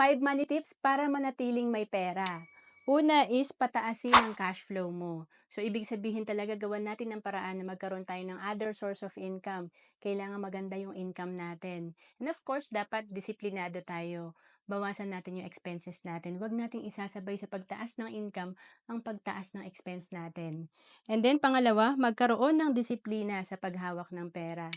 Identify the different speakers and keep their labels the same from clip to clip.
Speaker 1: 5 money tips para manatiling may pera. Una is pataasin ang cash flow mo. So, ibig sabihin talaga gawan natin ng paraan na magkaroon tayo ng other source of income. Kailangan maganda yung income natin. And of course, dapat disiplinado tayo. Bawasan natin yung expenses natin. Huwag nating isasabay sa pagtaas ng income ang pagtaas ng expense natin. And then, pangalawa, magkaroon ng disiplina sa paghawak ng pera.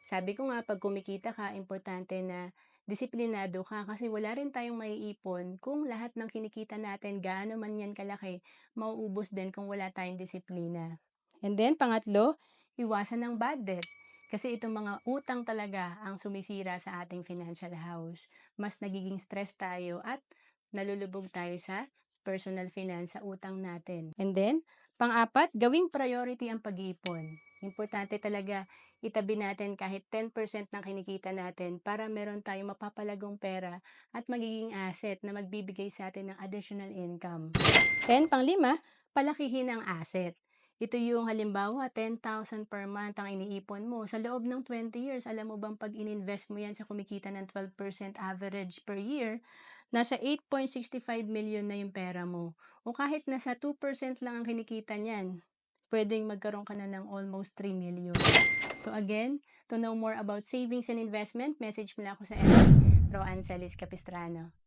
Speaker 1: Sabi ko nga, pag kumikita ka, importante na disiplinado ka kasi wala rin tayong maiipon kung lahat ng kinikita natin, gaano man yan kalaki, mauubos din kung wala tayong disiplina. And then, pangatlo, iwasan ng bad debt. Kasi itong mga utang talaga ang sumisira sa ating financial house. Mas nagiging stress tayo at nalulubog tayo sa personal finance sa utang natin. And then, pang-apat, gawing priority ang pag-iipon. Importante talaga itabi natin kahit 10% ng kinikita natin para meron tayong mapapalagong pera at magiging asset na magbibigay sa atin ng additional income. And panglima, palakihin ang asset. Ito yung halimbawa, 10,000 per month ang iniipon mo. Sa loob ng 20 years, alam mo bang pag ininvest mo yan sa kumikita ng 12% average per year, nasa 8.65 million na yung pera mo. O kahit nasa 2% lang ang kinikita niyan, pwedeng magkaroon ka na ng almost 3 million. So again, to know more about savings and investment, message mo lang ako sa FB, Roancelis Capistrano.